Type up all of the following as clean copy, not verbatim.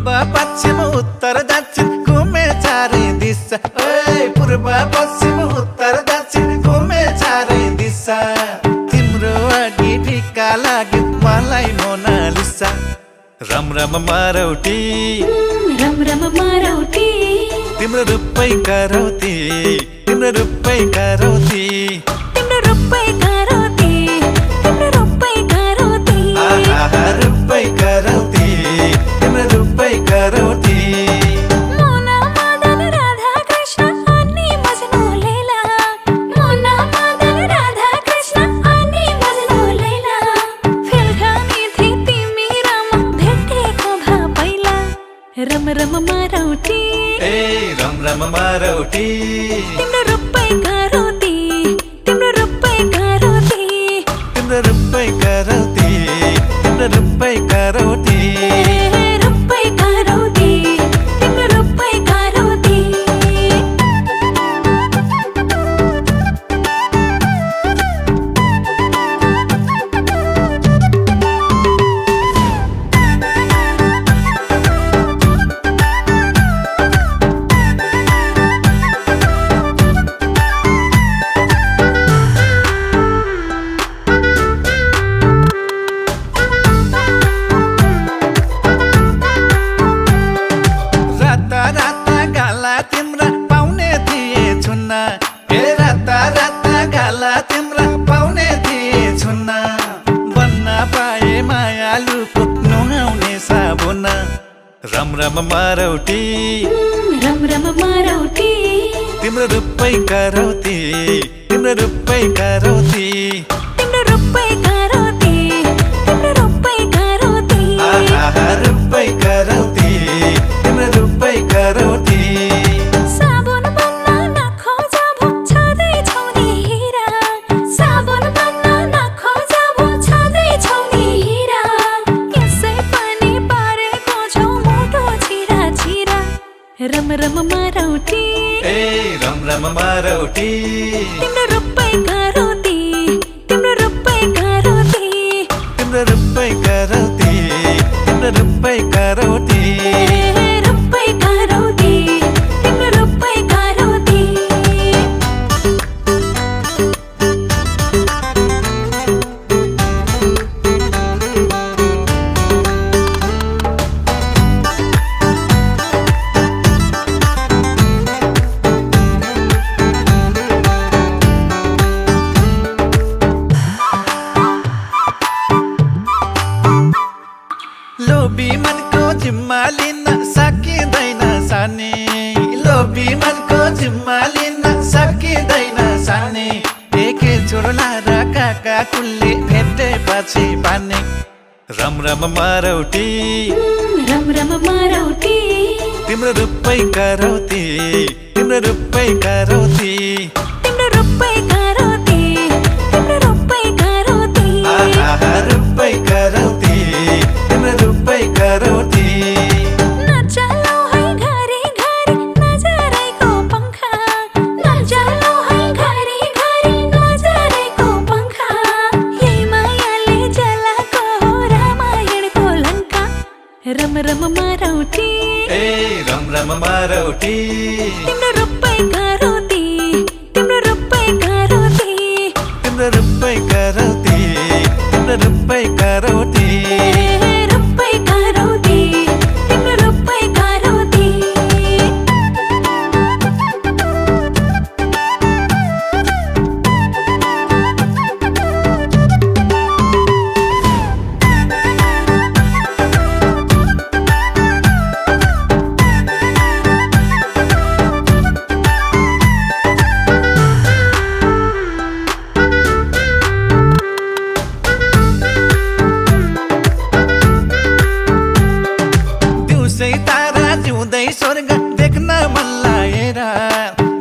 पूर्व पश्चिम उत्तर दक्षिण घुमे चारै दिशा पूर्व पश्चिम उत्तर दक्षिण घुमे चारै दिशा तिम्रो अघि ठिक्का लाग्यो मलाई मोनालिसा रम रम मारौटी तिम्रो रूपै करौती तिम्रो रूपै करौती तिम्रो रूपै करौती तिम्रो रूपै करौती रूपै करौती तिम्रो रूपै करौती मोना मदन राधा कृष्ण अनि मजनू लैला मोना मदन राधा कृष्ण अनि मजनू लैला फेल खानी थी तिमी र म भेटेको भा पहिला रम रम मारौटी रम रम मारौटी तिम्रो रूपै करौती तिम्रो रूपै करौती तिम्रो रूपै करौती तिम्रो रूपै करौती रूपै करौती तिम्रो रूपै करौती तिम्रा पाउने थिए छुन्न बन्न पाए मायालुको नुहाउने साबुन रम रम मारौटी तिम्रो रूपै करौती तिम्रो रूपै करौती तिम्रो रूपै करौती तिम्रो रूपै करौती रूपै करौती तिम्रो रूपै करौती साबुन बन्न नखोज भो छँदै छौ नि हीरा साबुन बन्न नखोज भो छँदै छौ नि हीरा यसै पनि पारेको छौ मोटो छिरा छिरा रम रम मारौटी रम रम मारौटी तिम्रो रूपै करौती तिम्रो रूपै करौती तिम्रो रूपै करौती तिम्रो रूपै करौती रूपै करौती तिम्रो रूपै करौती लोभी मनको जिम्मा लिन सकिँदैन सानी लोभी मनको जिम्मा लिन सकिँदैन सानी एके चोरला र काका कुल्ली भेटेपछि पानी रम रम मारौटी तिम्रो रूपै करौती तिम्रो रूपै करौती तिम्रो रूपै करौती तिम्रो रूपै करौती रूपै करौती तिम्रो रूपै करौती नचलौ है घरी घरी नजरैको पंखा नचलौ है घरी घरी नजरैको पंखा यही मायाले जलाको हो रामायणको लङ्का रम रम मारौटी रम रम मारौटी तिम्रो रूपै करौती तिम्रो रूपै करौती तिम्रो रूपै करौती तिम्रो रूपै करौती रूपै करौती तिम्रो रूपै करौती दिउँसै तारा जिउँदै स्वर्ग देख्न मन लागेर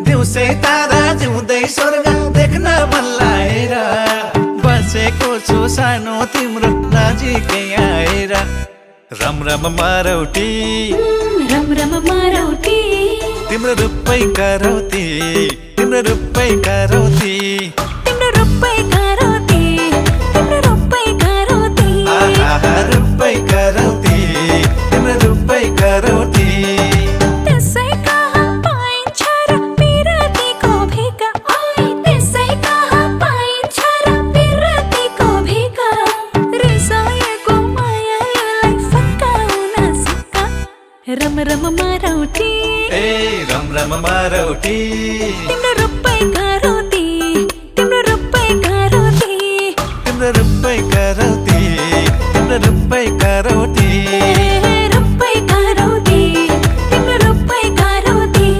दिउँसै तारा जिउँदै स्वर्ग देख्न मन लागेर बसेको छु सानो तिम्रो नजिकै आएर रम रम मारौटी तिम्रो रूपै करौती तिम्रो रूपै करौती तिम्रो रूपै करौती तिम्रो रूपै करौती रूपै करौती तिम्रो रूपै कर रम रम मारौटी ए रम रम मारौटी तिम्रो रूपै करौती तिम्रो रूपै करौती तिम्रो रूपै करौती तिम्रो रूपै करौती रूपै करौती तिम्रो रूपै करौती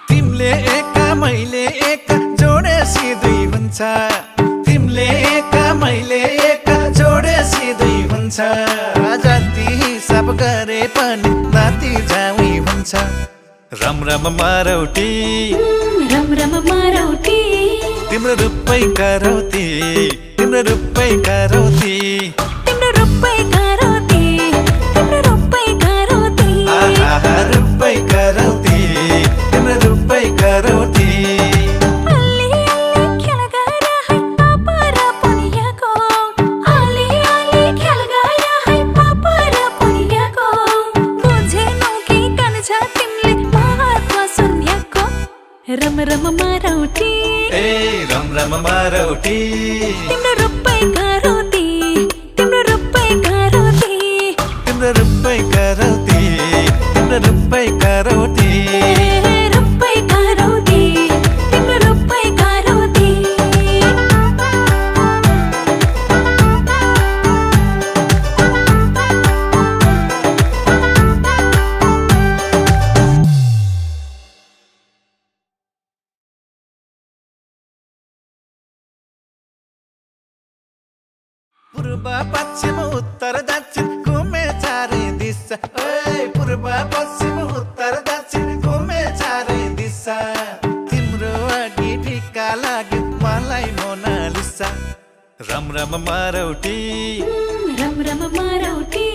तिमीले एका मैले एका जोडेसी दुई हुन्छ तिमीले एका मैले एका जोडेसी दुई हुन्छ जाति हिसाब गरे पनि नाति जाउँ हुन्छ रम रम मारौटी रम रम मारौटी तिम्रो रूपै करौती तिम्रो रूपै करौती तिम्रो रूपै करौती तिम्रो रूपै करौती आहा रूपै करौती तिम्रो रूपै करौती अलि अलि खेल गएर है पापा र पुनियाको अलि अलि खेल गएर है पापा र पुनियाको बुझेनौ कि कान्छ तिमीले महत्व शून्यको रम रम मारौटी ए रम रम मारौटी तिम्रो रूपै करौती तिम्रो रूपै करौती तिम्रो रूपै करौती तिम्रो रूपै करौती रूपै करौती तिम्रो रूपै करौती पूर्व पश्चिम उत्तर दक्षिण घुमे चारै दिशा ओए पूर्व पश्चिम उत्तर दक्षिण घुमे चारै दिशा तिम्रो अघि ठिक्का लाग्यो मलाई मोनालिसा रम रम मारौटी रम रम मारौटी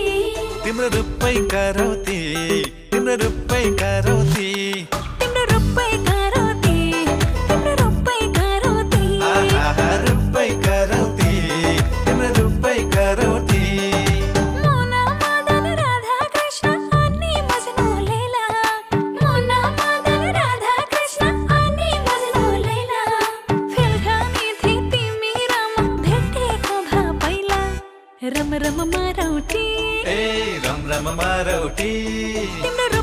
तिम्रो रूपै करौती तिम्रो रूपै करौती तिम्रो रूपै करौती तिम्रो रूपै करौती आहा रूपै करौती तिम्रो रूपै करौती मुना मदन राधा कृष्ण अनि मजनू लैला मुना मदन राधा कृष्ण अनि मजनू लैला फिल्खानी थी तिमी राम भेटेको भा पहिला रम रम मारौटी ए रम रम मारौटी तिम्रो